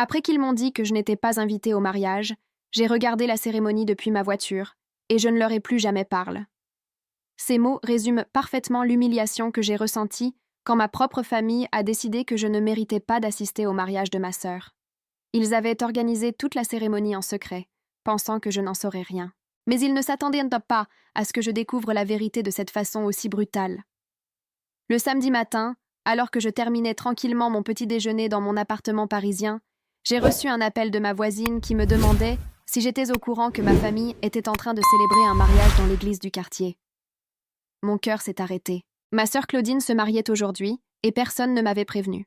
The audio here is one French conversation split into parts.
Après qu'ils m'ont dit que je n'étais pas invitée au mariage, j'ai regardé la cérémonie depuis ma voiture, et je ne leur ai plus jamais parlé. Ces mots résument parfaitement l'humiliation que j'ai ressentie quand ma propre famille a décidé que je ne méritais pas d'assister au mariage de ma sœur. Ils avaient organisé toute la cérémonie en secret, pensant que je n'en saurais rien. Mais ils ne s'attendaient pas à ce que je découvre la vérité de cette façon aussi brutale. Le samedi matin, alors que je terminais tranquillement mon petit déjeuner dans mon appartement parisien, j'ai reçu un appel de ma voisine qui me demandait si j'étais au courant que ma famille était en train de célébrer un mariage dans l'église du quartier. Mon cœur s'est arrêté. Ma sœur Claudine se mariait aujourd'hui et personne ne m'avait prévenu.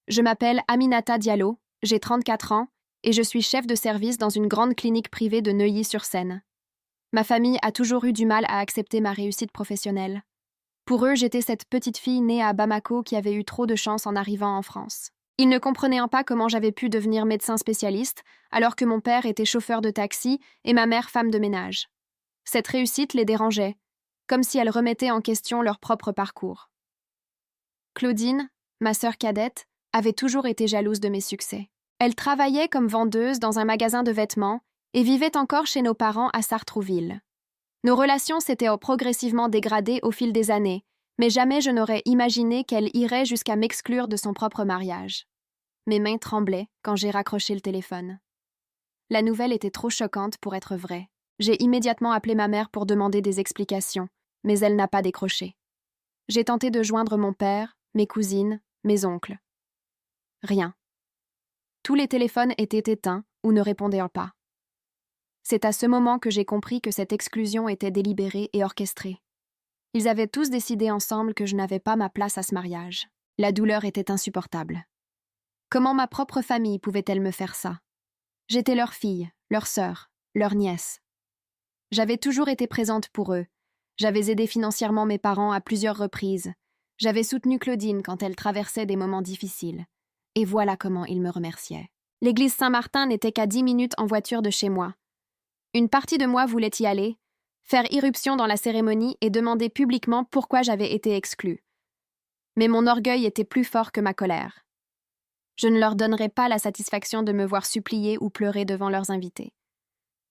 Je m'appelle Aminata Diallo, j'ai 34 ans et je suis chef de service dans une grande clinique privée de Neuilly-sur-Seine. Ma famille a toujours eu du mal à accepter ma réussite professionnelle. Pour eux, j'étais cette petite fille née à Bamako qui avait eu trop de chance en arrivant en France. Ils ne comprenaient pas comment j'avais pu devenir médecin spécialiste alors que mon père était chauffeur de taxi et ma mère femme de ménage. Cette réussite les dérangeait, comme si elle remettait en question leur propre parcours. Claudine, ma sœur cadette, avait toujours été jalouse de mes succès. Elle travaillait comme vendeuse dans un magasin de vêtements et vivait encore chez nos parents à Sartrouville. Nos relations s'étaient progressivement dégradées au fil des années, mais jamais je n'aurais imaginé qu'elle irait jusqu'à m'exclure de son propre mariage. Mes mains tremblaient quand j'ai raccroché le téléphone. La nouvelle était trop choquante pour être vraie. J'ai immédiatement appelé ma mère pour demander des explications, mais elle n'a pas décroché. J'ai tenté de joindre mon père, mes cousines, mes oncles. Rien. Tous les téléphones étaient éteints ou ne répondaient pas. C'est à ce moment que j'ai compris que cette exclusion était délibérée et orchestrée. Ils avaient tous décidé ensemble que je n'avais pas ma place à ce mariage. La douleur était insupportable. Comment ma propre famille pouvait-elle me faire ça? J'étais leur fille, leur sœur, leur nièce. J'avais toujours été présente pour eux. J'avais aidé financièrement mes parents à plusieurs reprises. J'avais soutenu Claudine quand elle traversait des moments difficiles. Et voilà comment ils me remerciaient. L'église Saint-Martin n'était qu'à 10 minutes en voiture de chez moi. Une partie de moi voulait y aller, faire irruption dans la cérémonie et demander publiquement pourquoi j'avais été exclue. Mais mon orgueil était plus fort que ma colère. Je ne leur donnerais pas la satisfaction de me voir supplier ou pleurer devant leurs invités.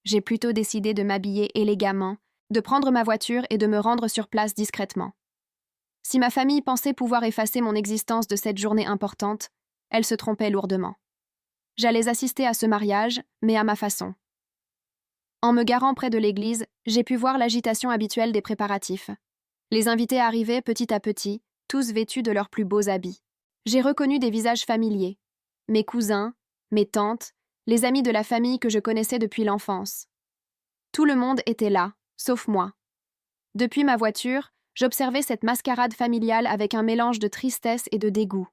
J'ai plutôt décidé de m'habiller élégamment, de prendre ma voiture et de me rendre sur place discrètement. Si ma famille pensait pouvoir effacer mon existence de cette journée importante, elle se trompait lourdement. J'allais assister à ce mariage, mais à ma façon. En me garant près de l'église, j'ai pu voir l'agitation habituelle des préparatifs. Les invités arrivaient petit à petit, tous vêtus de leurs plus beaux habits. J'ai reconnu des visages familiers. Mes cousins, mes tantes, les amis de la famille que je connaissais depuis l'enfance. Tout le monde était là, sauf moi. Depuis ma voiture, j'observais cette mascarade familiale avec un mélange de tristesse et de dégoût.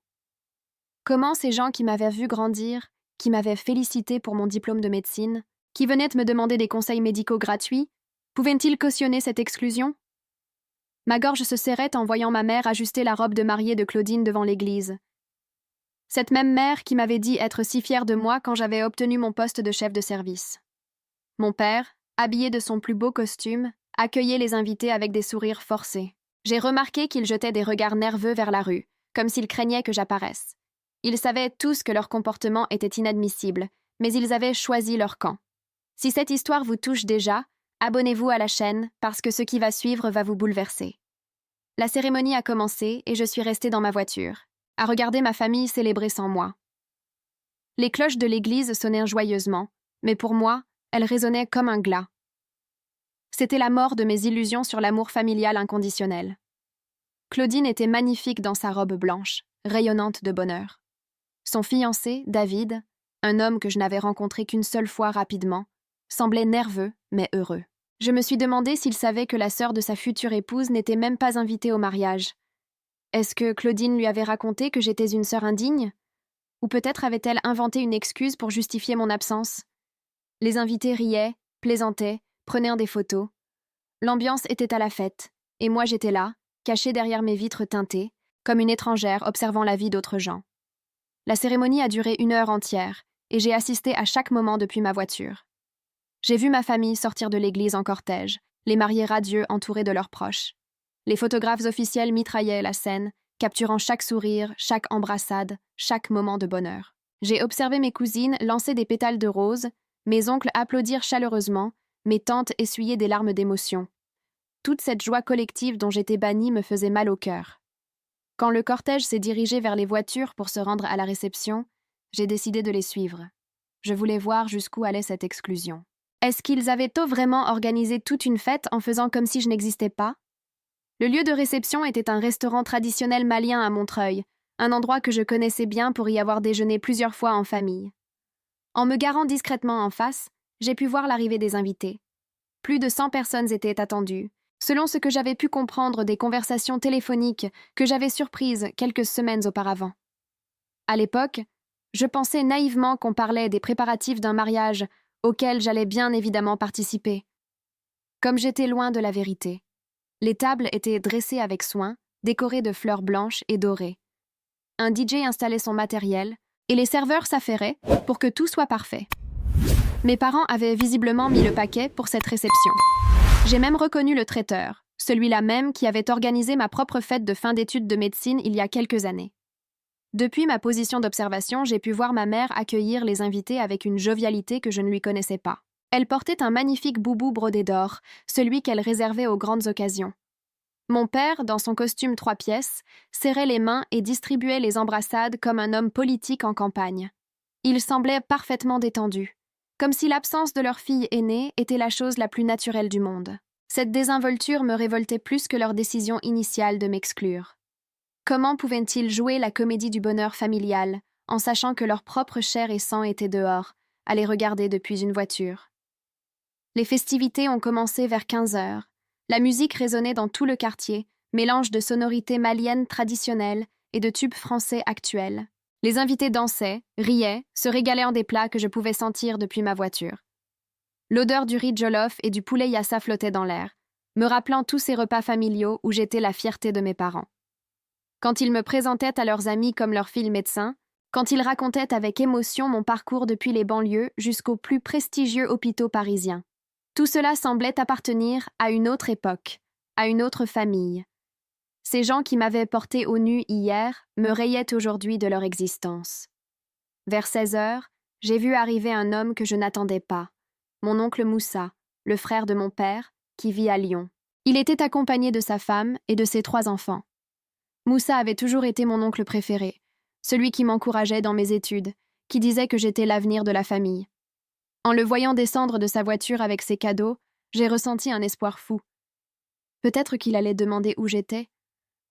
Comment ces gens qui m'avaient vu grandir, qui m'avaient félicité pour mon diplôme de médecine, qui venaient me demander des conseils médicaux gratuits, pouvaient-ils cautionner cette exclusion? Ma gorge se serrait en voyant ma mère ajuster la robe de mariée de Claudine devant l'église. Cette même mère qui m'avait dit être si fière de moi quand j'avais obtenu mon poste de chef de service. Mon père, habillé de son plus beau costume, accueillait les invités avec des sourires forcés. J'ai remarqué qu'ils jetaient des regards nerveux vers la rue, comme s'ils craignaient que j'apparaisse. Ils savaient tous que leur comportement était inadmissible, mais ils avaient choisi leur camp. Si cette histoire vous touche déjà, abonnez-vous à la chaîne parce que ce qui va suivre va vous bouleverser. La cérémonie a commencé et je suis restée dans ma voiture, à regarder ma famille célébrer sans moi. Les cloches de l'église sonnèrent joyeusement, mais pour moi, elles résonnaient comme un glas. C'était la mort de mes illusions sur l'amour familial inconditionnel. Claudine était magnifique dans sa robe blanche, rayonnante de bonheur. Son fiancé, David, un homme que je n'avais rencontré qu'une seule fois rapidement, semblait nerveux, mais heureux. Je me suis demandé s'il savait que la sœur de sa future épouse n'était même pas invitée au mariage. Est-ce que Claudine lui avait raconté que j'étais une sœur indigne? Ou peut-être avait-elle inventé une excuse pour justifier mon absence? Les invités riaient, plaisantaient, prenaient des photos. L'ambiance était à la fête, et moi j'étais là, cachée derrière mes vitres teintées, comme une étrangère observant la vie d'autres gens. La cérémonie a duré 1 heure entière, et j'ai assisté à chaque moment depuis ma voiture. J'ai vu ma famille sortir de l'église en cortège, les mariés radieux entourés de leurs proches. Les photographes officiels mitraillaient la scène, capturant chaque sourire, chaque embrassade, chaque moment de bonheur. J'ai observé mes cousines lancer des pétales de rose, mes oncles applaudir chaleureusement, mes tantes essuyer des larmes d'émotion. Toute cette joie collective dont j'étais bannie me faisait mal au cœur. Quand le cortège s'est dirigé vers les voitures pour se rendre à la réception, j'ai décidé de les suivre. Je voulais voir jusqu'où allait cette exclusion. Est-ce qu'ils avaient-ils vraiment organisé toute une fête en faisant comme si je n'existais pas? Le lieu de réception était un restaurant traditionnel malien à Montreuil, un endroit que je connaissais bien pour y avoir déjeuné plusieurs fois en famille. En me garant discrètement en face, j'ai pu voir l'arrivée des invités. Plus de 100 personnes étaient attendues, selon ce que j'avais pu comprendre des conversations téléphoniques que j'avais surprises quelques semaines auparavant. À l'époque, je pensais naïvement qu'on parlait des préparatifs d'un mariage auquel j'allais bien évidemment participer. Comme j'étais loin de la vérité. Les tables étaient dressées avec soin, décorées de fleurs blanches et dorées. Un DJ installait son matériel, et les serveurs s'affairaient pour que tout soit parfait. Mes parents avaient visiblement mis le paquet pour cette réception. J'ai même reconnu le traiteur, celui-là même qui avait organisé ma propre fête de fin d'études de médecine il y a quelques années. Depuis ma position d'observation, j'ai pu voir ma mère accueillir les invités avec une jovialité que je ne lui connaissais pas. Elle portait un magnifique boubou brodé d'or, celui qu'elle réservait aux grandes occasions. Mon père, dans son costume 3 pièces, serrait les mains et distribuait les embrassades comme un homme politique en campagne. Il semblait parfaitement détendu, comme si l'absence de leur fille aînée était la chose la plus naturelle du monde. Cette désinvolture me révoltait plus que leur décision initiale de m'exclure. Comment pouvaient-ils jouer la comédie du bonheur familial, en sachant que leur propre chair et sang étaient dehors, à les regarder depuis une voiture? Les festivités ont commencé vers 15 heures. La musique résonnait dans tout le quartier, mélange de sonorités maliennes traditionnelles et de tubes français actuels. Les invités dansaient, riaient, se régalaient en des plats que je pouvais sentir depuis ma voiture. L'odeur du riz jollof et du poulet yassa flottait dans l'air, me rappelant tous ces repas familiaux où j'étais la fierté de mes parents. Quand ils me présentaient à leurs amis comme leur fille médecin, quand ils racontaient avec émotion mon parcours depuis les banlieues jusqu'aux plus prestigieux hôpitaux parisiens. Tout cela semblait appartenir à une autre époque, à une autre famille. Ces gens qui m'avaient porté au nu hier me rayaient aujourd'hui de leur existence. Vers 16 heures, j'ai vu arriver un homme que je n'attendais pas, mon oncle Moussa, le frère de mon père, qui vit à Lyon. Il était accompagné de sa femme et de ses 3 enfants. Moussa avait toujours été mon oncle préféré, celui qui m'encourageait dans mes études, qui disait que j'étais l'avenir de la famille. En le voyant descendre de sa voiture avec ses cadeaux, j'ai ressenti un espoir fou. Peut-être qu'il allait demander où j'étais,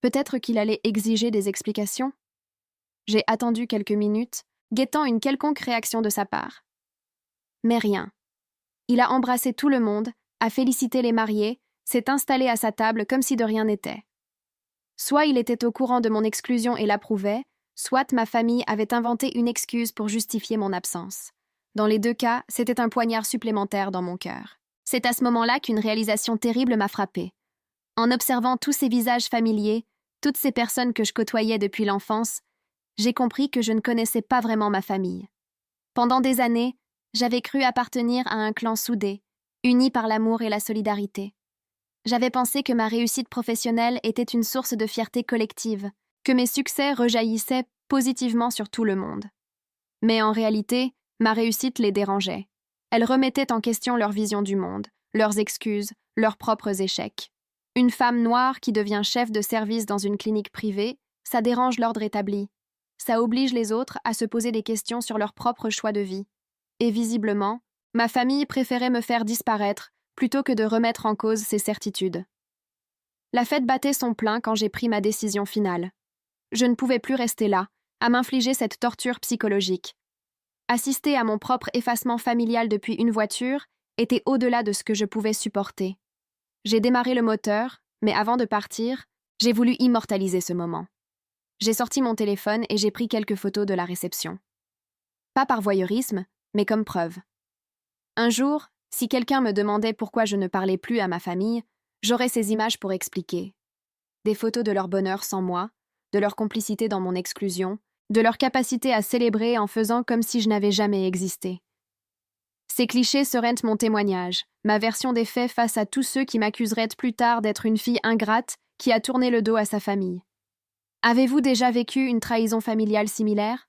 peut-être qu'il allait exiger des explications. J'ai attendu quelques minutes, guettant une quelconque réaction de sa part. Mais rien. Il a embrassé tout le monde, a félicité les mariés, s'est installé à sa table comme si de rien n'était. Soit il était au courant de mon exclusion et l'approuvait, soit ma famille avait inventé une excuse pour justifier mon absence. Dans les 2 cas, c'était un poignard supplémentaire dans mon cœur. C'est à ce moment-là qu'une réalisation terrible m'a frappée. En observant tous ces visages familiers, toutes ces personnes que je côtoyais depuis l'enfance, j'ai compris que je ne connaissais pas vraiment ma famille. Pendant des années, j'avais cru appartenir à un clan soudé, uni par l'amour et la solidarité. J'avais pensé que ma réussite professionnelle était une source de fierté collective, que mes succès rejaillissaient positivement sur tout le monde. Mais en réalité, ma réussite les dérangeait. Elle remettait en question leur vision du monde, leurs excuses, leurs propres échecs. Une femme noire qui devient chef de service dans une clinique privée, ça dérange l'ordre établi. Ça oblige les autres à se poser des questions sur leur propre choix de vie. Et visiblement, ma famille préférait me faire disparaître plutôt que de remettre en cause ses certitudes. La fête battait son plein quand j'ai pris ma décision finale. Je ne pouvais plus rester là, à m'infliger cette torture psychologique. Assister à mon propre effacement familial depuis une voiture était au-delà de ce que je pouvais supporter. J'ai démarré le moteur, mais avant de partir, j'ai voulu immortaliser ce moment. J'ai sorti mon téléphone et j'ai pris quelques photos de la réception. Pas par voyeurisme, mais comme preuve. Un jour, si quelqu'un me demandait pourquoi je ne parlais plus à ma famille, j'aurais ces images pour expliquer. Des photos de leur bonheur sans moi, de leur complicité dans mon exclusion, de leur capacité à célébrer en faisant comme si je n'avais jamais existé. Ces clichés seraient mon témoignage, ma version des faits face à tous ceux qui m'accuseraient plus tard d'être une fille ingrate qui a tourné le dos à sa famille. Avez-vous déjà vécu une trahison familiale similaire?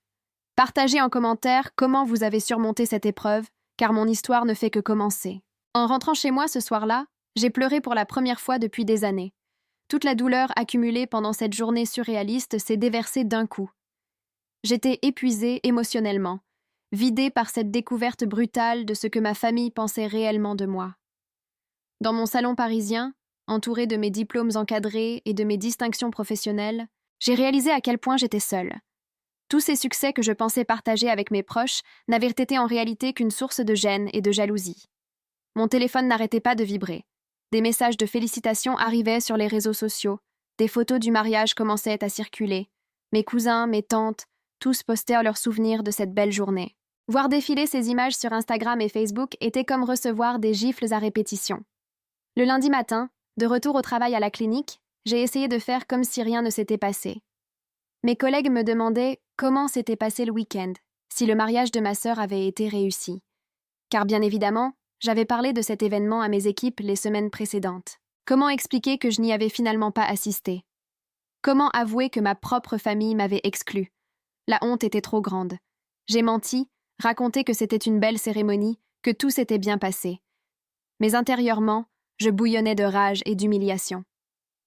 Partagez en commentaire comment vous avez surmonté cette épreuve, car mon histoire ne fait que commencer. En rentrant chez moi ce soir-là, j'ai pleuré pour la première fois depuis des années. Toute la douleur accumulée pendant cette journée surréaliste s'est déversée d'un coup. J'étais épuisée émotionnellement, vidée par cette découverte brutale de ce que ma famille pensait réellement de moi. Dans mon salon parisien, entourée de mes diplômes encadrés et de mes distinctions professionnelles, j'ai réalisé à quel point j'étais seule. Tous ces succès que je pensais partager avec mes proches n'avaient été en réalité qu'une source de gêne et de jalousie. Mon téléphone n'arrêtait pas de vibrer. Des messages de félicitations arrivaient sur les réseaux sociaux, des photos du mariage commençaient à circuler. Mes cousins, mes tantes, tous postèrent leurs souvenirs de cette belle journée. Voir défiler ces images sur Instagram et Facebook était comme recevoir des gifles à répétition. Le lundi matin, de retour au travail à la clinique, j'ai essayé de faire comme si rien ne s'était passé. Mes collègues me demandaient comment s'était passé le week-end, si le mariage de ma sœur avait été réussi. Car bien évidemment, j'avais parlé de cet événement à mes équipes les semaines précédentes. Comment expliquer que je n'y avais finalement pas assisté? Comment avouer que ma propre famille m'avait exclue? La honte était trop grande. J'ai menti, raconté que c'était une belle cérémonie, que tout s'était bien passé. Mais intérieurement, je bouillonnais de rage et d'humiliation.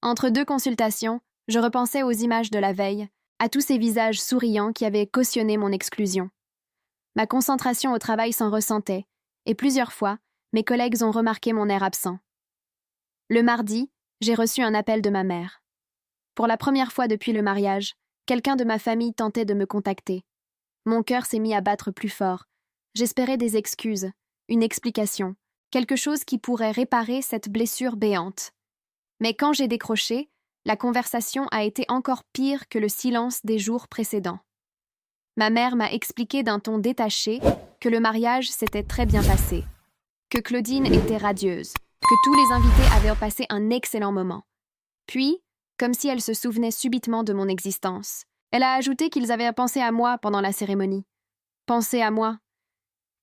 Entre deux consultations, je repensais aux images de la veille, à tous ces visages souriants qui avaient cautionné mon exclusion. Ma concentration au travail s'en ressentait, et plusieurs fois, mes collègues ont remarqué mon air absent. Le mardi, j'ai reçu un appel de ma mère. Pour la première fois depuis le mariage, quelqu'un de ma famille tentait de me contacter. Mon cœur s'est mis à battre plus fort. J'espérais des excuses, une explication, quelque chose qui pourrait réparer cette blessure béante. Mais quand j'ai décroché, la conversation a été encore pire que le silence des jours précédents. Ma mère m'a expliqué d'un ton détaché que le mariage s'était très bien passé, que Claudine était radieuse, que tous les invités avaient passé un excellent moment. Puis, comme si elle se souvenait subitement de mon existence, elle a ajouté qu'ils avaient pensé à moi pendant la cérémonie. Penser à moi.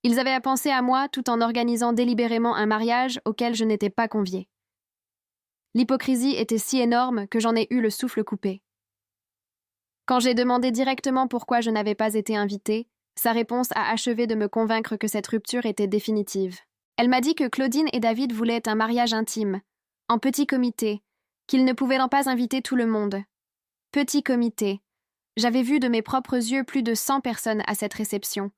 Ils avaient pensé à moi tout en organisant délibérément un mariage auquel je n'étais pas conviée. L'hypocrisie était si énorme que j'en ai eu le souffle coupé. Quand j'ai demandé directement pourquoi je n'avais pas été invitée, sa réponse a achevé de me convaincre que cette rupture était définitive. Elle m'a dit que Claudine et David voulaient un mariage intime, en petit comité, qu'ils ne pouvaient pas inviter tout le monde. Petit comité. J'avais vu de mes propres yeux plus de 100 personnes à cette réception.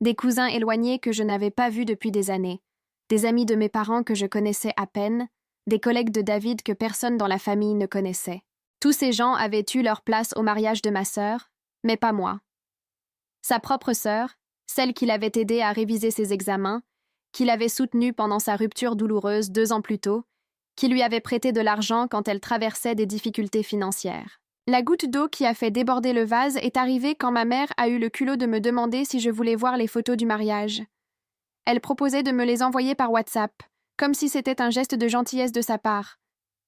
Des cousins éloignés que je n'avais pas vus depuis des années, des amis de mes parents que je connaissais à peine, des collègues de David que personne dans la famille ne connaissait. Tous ces gens avaient eu leur place au mariage de ma sœur, mais pas moi. Sa propre sœur, celle qui l'avait aidé à réviser ses examens, qui l'avait soutenue pendant sa rupture douloureuse 2 ans plus tôt, qui lui avait prêté de l'argent quand elle traversait des difficultés financières. La goutte d'eau qui a fait déborder le vase est arrivée quand ma mère a eu le culot de me demander si je voulais voir les photos du mariage. Elle proposait de me les envoyer par WhatsApp, comme si c'était un geste de gentillesse de sa part.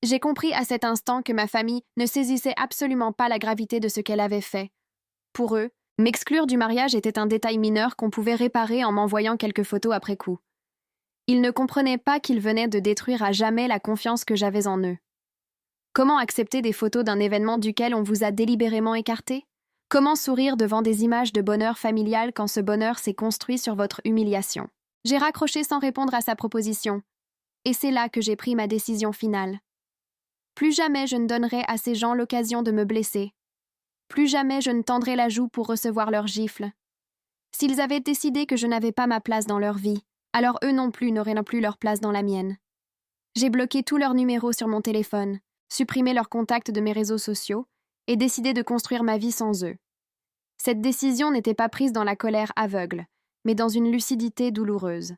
J'ai compris à cet instant que ma famille ne saisissait absolument pas la gravité de ce qu'elle avait fait. Pour eux, m'exclure du mariage était un détail mineur qu'on pouvait réparer en m'envoyant quelques photos après coup. Ils ne comprenaient pas qu'ils venaient de détruire à jamais la confiance que j'avais en eux. Comment accepter des photos d'un événement duquel on vous a délibérément écarté? Comment sourire devant des images de bonheur familial quand ce bonheur s'est construit sur votre humiliation? J'ai raccroché sans répondre à sa proposition. Et c'est là que j'ai pris ma décision finale. Plus jamais je ne donnerai à ces gens l'occasion de me blesser. Plus jamais je ne tendrai la joue pour recevoir leurs gifles. S'ils avaient décidé que je n'avais pas ma place dans leur vie, alors eux non plus n'auraient plus leur place dans la mienne. J'ai bloqué tous leurs numéros sur mon téléphone, supprimé leurs contacts de mes réseaux sociaux et décidé de construire ma vie sans eux. Cette décision n'était pas prise dans la colère aveugle, mais dans une lucidité douloureuse.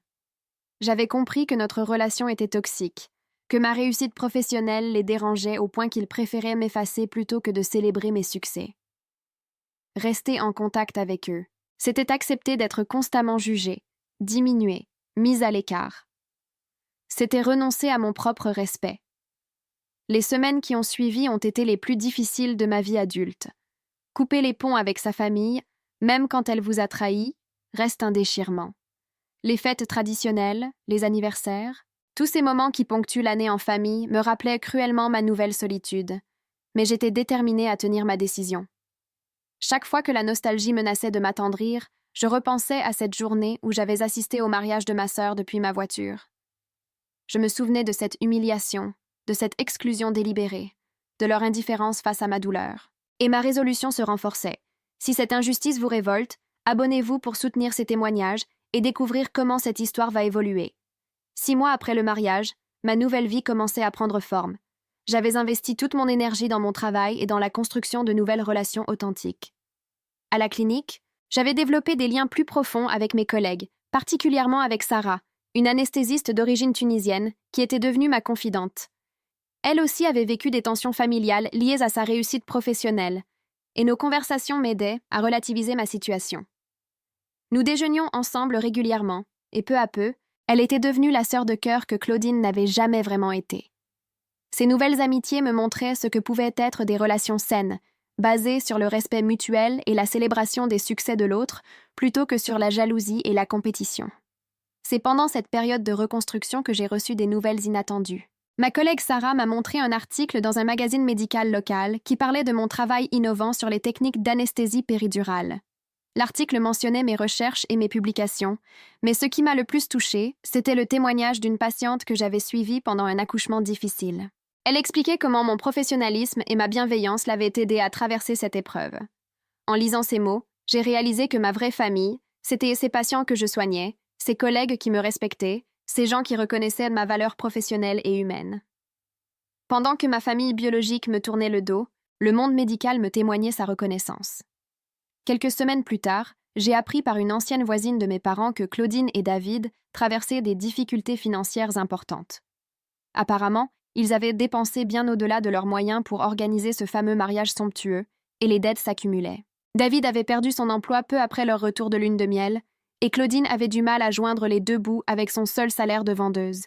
J'avais compris que notre relation était toxique, que ma réussite professionnelle les dérangeait au point qu'ils préféraient m'effacer plutôt que de célébrer mes succès. Rester en contact avec eux, c'était accepter d'être constamment jugé, diminué, mis à l'écart. C'était renoncer à mon propre respect. Les semaines qui ont suivi ont été les plus difficiles de ma vie adulte. Couper les ponts avec sa famille, même quand elle vous a trahi, reste un déchirement. Les fêtes traditionnelles, les anniversaires, tous ces moments qui ponctuent l'année en famille me rappelaient cruellement ma nouvelle solitude, mais j'étais déterminée à tenir ma décision. Chaque fois que la nostalgie menaçait de m'attendrir, je repensais à cette journée où j'avais assisté au mariage de ma sœur depuis ma voiture. Je me souvenais de cette humiliation, de cette exclusion délibérée, de leur indifférence face à ma douleur. Et ma résolution se renforçait. Si cette injustice vous révolte, abonnez-vous pour soutenir ces témoignages et découvrir comment cette histoire va évoluer. 6 mois après le mariage, ma nouvelle vie commençait à prendre forme. J'avais investi toute mon énergie dans mon travail et dans la construction de nouvelles relations authentiques. À la clinique, j'avais développé des liens plus profonds avec mes collègues, particulièrement avec Sarah, une anesthésiste d'origine tunisienne, qui était devenue ma confidente. Elle aussi avait vécu des tensions familiales liées à sa réussite professionnelle, et nos conversations m'aidaient à relativiser ma situation. Nous déjeunions ensemble régulièrement, et peu à peu, elle était devenue la sœur de cœur que Claudine n'avait jamais vraiment été. Ces nouvelles amitiés me montraient ce que pouvaient être des relations saines, basées sur le respect mutuel et la célébration des succès de l'autre, plutôt que sur la jalousie et la compétition. C'est pendant cette période de reconstruction que j'ai reçu des nouvelles inattendues. Ma collègue Sarah m'a montré un article dans un magazine médical local qui parlait de mon travail innovant sur les techniques d'anesthésie péridurale. L'article mentionnait mes recherches et mes publications, mais ce qui m'a le plus touchée, c'était le témoignage d'une patiente que j'avais suivie pendant un accouchement difficile. Elle expliquait comment mon professionnalisme et ma bienveillance l'avaient aidée à traverser cette épreuve. En lisant ces mots, j'ai réalisé que ma vraie famille, c'était ces patients que je soignais, ces collègues qui me respectaient, ces gens qui reconnaissaient ma valeur professionnelle et humaine. Pendant que ma famille biologique me tournait le dos, le monde médical me témoignait sa reconnaissance. Quelques semaines plus tard, j'ai appris par une ancienne voisine de mes parents que Claudine et David traversaient des difficultés financières importantes. Apparemment, ils avaient dépensé bien au-delà de leurs moyens pour organiser ce fameux mariage somptueux, et les dettes s'accumulaient. David avait perdu son emploi peu après leur retour de lune de miel, et Claudine avait du mal à joindre les deux bouts avec son seul salaire de vendeuse.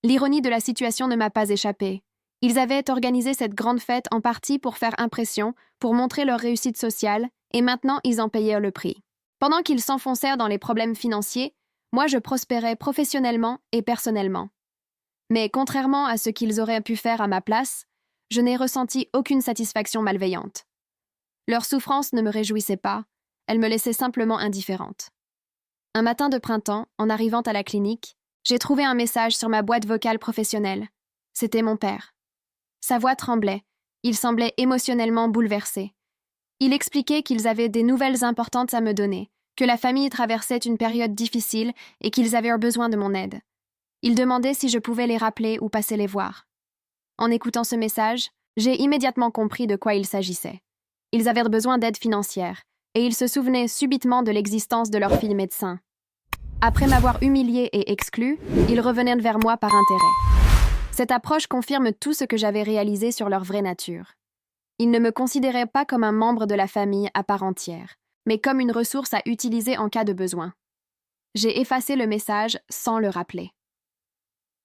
L'ironie de la situation ne m'a pas échappé. Ils avaient organisé cette grande fête en partie pour faire impression, pour montrer leur réussite sociale, et maintenant ils en payaient le prix. Pendant qu'ils s'enfoncèrent dans les problèmes financiers, moi je prospérais professionnellement et personnellement. Mais contrairement à ce qu'ils auraient pu faire à ma place, je n'ai ressenti aucune satisfaction malveillante. Leur souffrance ne me réjouissait pas, elle me laissait simplement indifférente. Un matin de printemps, en arrivant à la clinique, j'ai trouvé un message sur ma boîte vocale professionnelle. C'était mon père. Sa voix tremblait, il semblait émotionnellement bouleversé. Il expliquait qu'ils avaient des nouvelles importantes à me donner, que la famille traversait une période difficile et qu'ils avaient besoin de mon aide. Il demandait si je pouvais les rappeler ou passer les voir. En écoutant ce message, j'ai immédiatement compris de quoi il s'agissait. Ils avaient besoin d'aide financière, et ils se souvenaient subitement de l'existence de leur fille médecin. Après m'avoir humilié et exclu, ils revenaient vers moi par intérêt. Cette approche confirme tout ce que j'avais réalisé sur leur vraie nature. Ils ne me considéraient pas comme un membre de la famille à part entière, mais comme une ressource à utiliser en cas de besoin. J'ai effacé le message sans le rappeler.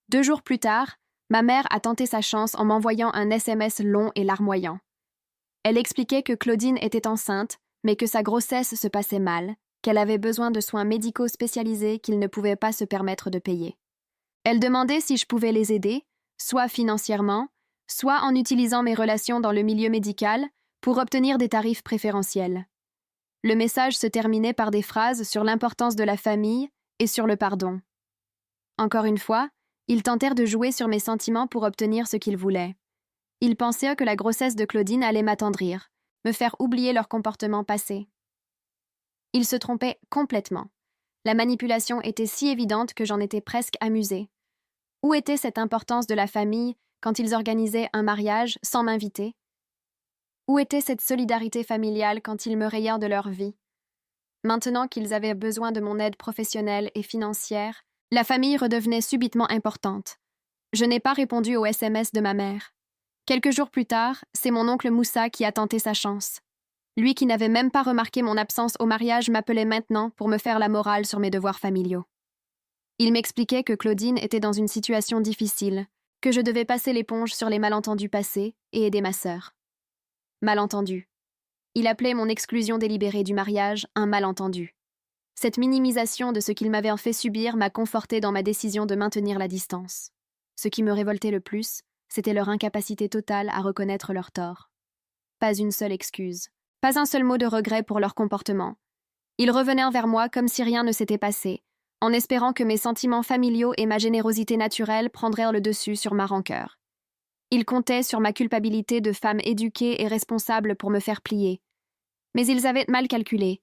2 jours plus tard, ma mère a tenté sa chance en m'envoyant un SMS long et larmoyant. Elle expliquait que Claudine était enceinte, mais que sa grossesse se passait mal, qu'elle avait besoin de soins médicaux spécialisés qu'il ne pouvait pas se permettre de payer. Elle demandait si je pouvais les aider, soit financièrement, soit en utilisant mes relations dans le milieu médical pour obtenir des tarifs préférentiels. Le message se terminait par des phrases sur l'importance de la famille et sur le pardon. Encore une fois, ils tentèrent de jouer sur mes sentiments pour obtenir ce qu'ils voulaient. Ils pensaient que la grossesse de Claudine allait m'attendrir, me faire oublier leur comportement passé. Ils se trompaient complètement. La manipulation était si évidente que j'en étais presque amusée. Où était cette importance de la famille quand ils organisaient un mariage sans m'inviter? Où était cette solidarité familiale quand ils me rayèrent de leur vie? Maintenant qu'ils avaient besoin de mon aide professionnelle et financière, la famille redevenait subitement importante. Je n'ai pas répondu au SMS de ma mère. Quelques jours plus tard, c'est mon oncle Moussa qui a tenté sa chance. Lui qui n'avait même pas remarqué mon absence au mariage m'appelait maintenant pour me faire la morale sur mes devoirs familiaux. Il m'expliquait que Claudine était dans une situation difficile, que je devais passer l'éponge sur les malentendus passés et aider ma sœur. Malentendu. Il appelait mon exclusion délibérée du mariage un malentendu. Cette minimisation de ce qu'il m'avait fait subir m'a confortée dans ma décision de maintenir la distance. Ce qui me révoltait le plus, c'était leur incapacité totale à reconnaître leur tort. Pas une seule excuse, Pas un seul mot de regret pour leur comportement. Ils revenaient vers moi comme si rien ne s'était passé, en espérant que mes sentiments familiaux et ma générosité naturelle prendraient le dessus sur ma rancœur. Ils comptaient sur ma culpabilité de femme éduquée et responsable pour me faire plier. Mais ils avaient mal calculé.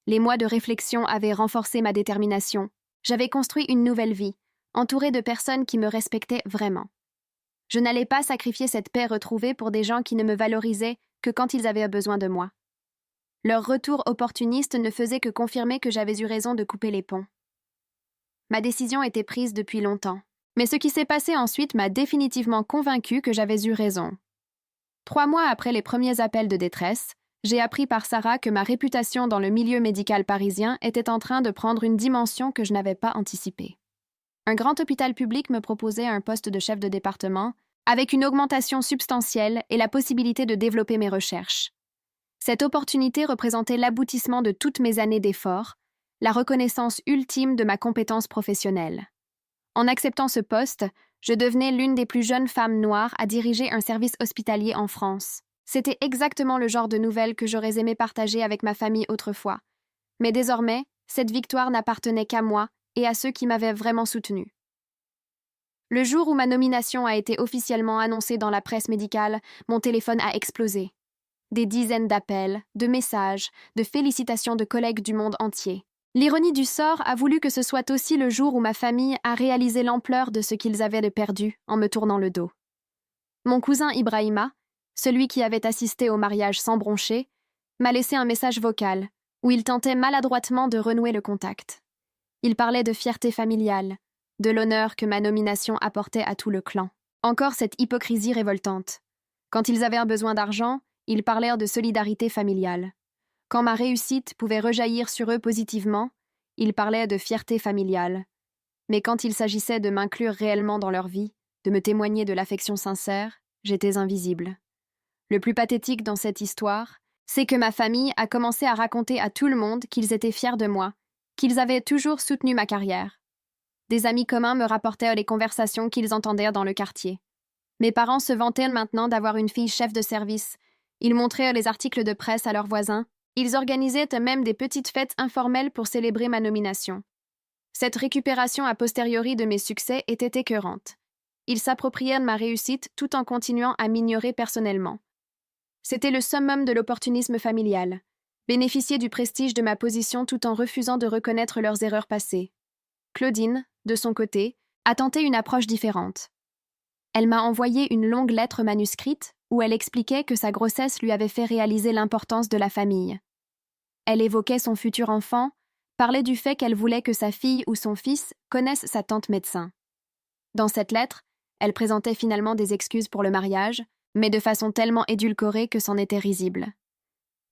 Les mois de réflexion avaient renforcé ma détermination. J'avais construit une nouvelle vie, entourée de personnes qui me respectaient vraiment. Je n'allais pas sacrifier cette paix retrouvée pour des gens qui ne me valorisaient que quand ils avaient besoin de moi. Leur retour opportuniste ne faisait que confirmer que j'avais eu raison de couper les ponts. Ma décision était prise depuis longtemps. Mais ce qui s'est passé ensuite m'a définitivement convaincue que j'avais eu raison. 3 mois après les premiers appels de détresse, j'ai appris par Sarah que ma réputation dans le milieu médical parisien était en train de prendre une dimension que je n'avais pas anticipée. Un grand hôpital public me proposait un poste de chef de département, avec une augmentation substantielle et la possibilité de développer mes recherches. Cette opportunité représentait l'aboutissement de toutes mes années d'efforts, la reconnaissance ultime de ma compétence professionnelle. En acceptant ce poste, je devenais l'une des plus jeunes femmes noires à diriger un service hospitalier en France. C'était exactement le genre de nouvelles que j'aurais aimé partager avec ma famille autrefois. Mais désormais, cette victoire n'appartenait qu'à moi et à ceux qui m'avaient vraiment soutenue. Le jour où ma nomination a été officiellement annoncée dans la presse médicale, mon téléphone a explosé. Des dizaines d'appels, de messages, de félicitations de collègues du monde entier. L'ironie du sort a voulu que ce soit aussi le jour où ma famille a réalisé l'ampleur de ce qu'ils avaient de perdu en me tournant le dos. Mon cousin Ibrahima, celui qui avait assisté au mariage sans broncher, m'a laissé un message vocal où il tentait maladroitement de renouer le contact. Il parlait de fierté familiale, de l'honneur que ma nomination apportait à tout le clan. Encore cette hypocrisie révoltante. Quand ils avaient un besoin d'argent, ils parlèrent de solidarité familiale. Quand ma réussite pouvait rejaillir sur eux positivement, ils parlaient de fierté familiale. Mais quand il s'agissait de m'inclure réellement dans leur vie, de me témoigner de l'affection sincère, j'étais invisible. Le plus pathétique dans cette histoire, c'est que ma famille a commencé à raconter à tout le monde qu'ils étaient fiers de moi, qu'ils avaient toujours soutenu ma carrière. Des amis communs me rapportèrent les conversations qu'ils entendirent dans le quartier. Mes parents se vantaient maintenant d'avoir une fille chef de service. Ils montrèrent les articles de presse à leurs voisins. Ils organisaient même des petites fêtes informelles pour célébrer ma nomination. Cette récupération a posteriori de mes succès était écœurante. Ils s'approprièrent de ma réussite tout en continuant à m'ignorer personnellement. C'était le summum de l'opportunisme familial, bénéficier du prestige de ma position tout en refusant de reconnaître leurs erreurs passées. Claudine, de son côté, a tenté une approche différente. Elle m'a envoyé une longue lettre manuscrite où elle expliquait que sa grossesse lui avait fait réaliser l'importance de la famille. Elle évoquait son futur enfant, parlait du fait qu'elle voulait que sa fille ou son fils connaissent sa tante médecin. Dans cette lettre, elle présentait finalement des excuses pour le mariage, mais de façon tellement édulcorée que c'en était risible.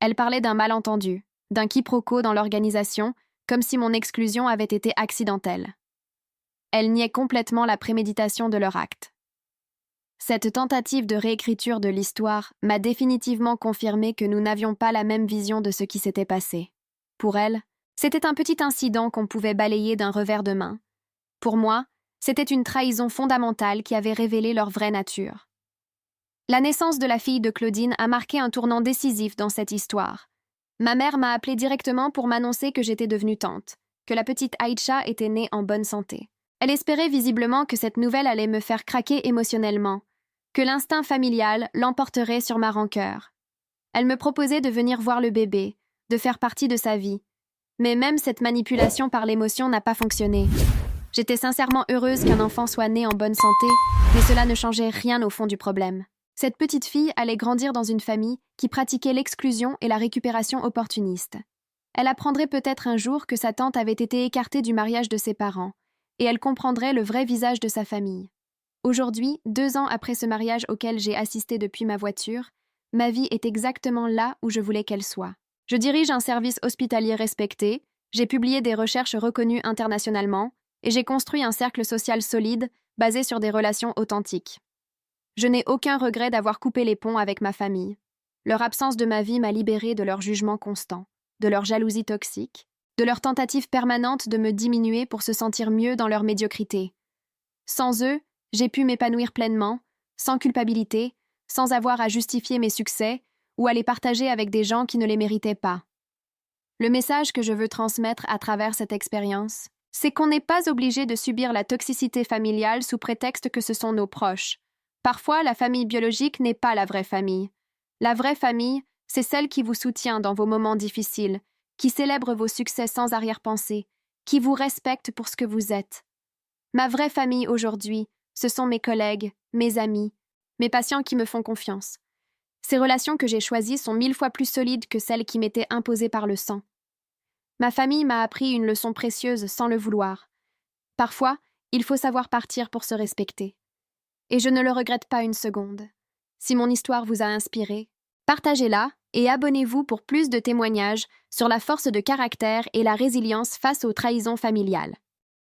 Elle parlait d'un malentendu, d'un quiproquo dans l'organisation, comme si mon exclusion avait été accidentelle. Elle niait complètement la préméditation de leur acte. Cette tentative de réécriture de l'histoire m'a définitivement confirmé que nous n'avions pas la même vision de ce qui s'était passé. Pour elle, c'était un petit incident qu'on pouvait balayer d'un revers de main. Pour moi, c'était une trahison fondamentale qui avait révélé leur vraie nature. La naissance de la fille de Claudine a marqué un tournant décisif dans cette histoire. Ma mère m'a appelée directement pour m'annoncer que j'étais devenue tante, que la petite Aïcha était née en bonne santé. Elle espérait visiblement que cette nouvelle allait me faire craquer émotionnellement, que l'instinct familial l'emporterait sur ma rancœur. Elle me proposait de venir voir le bébé, de faire partie de sa vie. Mais même cette manipulation par l'émotion n'a pas fonctionné. J'étais sincèrement heureuse qu'un enfant soit né en bonne santé, mais cela ne changeait rien au fond du problème. Cette petite fille allait grandir dans une famille qui pratiquait l'exclusion et la récupération opportuniste. Elle apprendrait peut-être un jour que sa tante avait été écartée du mariage de ses parents, et elle comprendrait le vrai visage de sa famille. Aujourd'hui, 2 ans après ce mariage auquel j'ai assisté depuis ma voiture, ma vie est exactement là où je voulais qu'elle soit. Je dirige un service hospitalier respecté, j'ai publié des recherches reconnues internationalement, et j'ai construit un cercle social solide basé sur des relations authentiques. Je n'ai aucun regret d'avoir coupé les ponts avec ma famille. Leur absence de ma vie m'a libérée de leur jugement constant, de leur jalousie toxique, de leur tentative permanente de me diminuer pour se sentir mieux dans leur médiocrité. Sans eux, j'ai pu m'épanouir pleinement, sans culpabilité, sans avoir à justifier mes succès ou à les partager avec des gens qui ne les méritaient pas. Le message que je veux transmettre à travers cette expérience, c'est qu'on n'est pas obligé de subir la toxicité familiale sous prétexte que ce sont nos proches. Parfois, la famille biologique n'est pas la vraie famille. La vraie famille, c'est celle qui vous soutient dans vos moments difficiles, qui célèbre vos succès sans arrière-pensée, qui vous respecte pour ce que vous êtes. Ma vraie famille aujourd'hui, ce sont mes collègues, mes amis, mes patients qui me font confiance. Ces relations que j'ai choisies sont 1000 fois plus solides que celles qui m'étaient imposées par le sang. Ma famille m'a appris une leçon précieuse sans le vouloir. Parfois, il faut savoir partir pour se respecter. Et je ne le regrette pas une seconde. Si mon histoire vous a inspiré, partagez-la et abonnez-vous pour plus de témoignages sur la force de caractère et la résilience face aux trahisons familiales.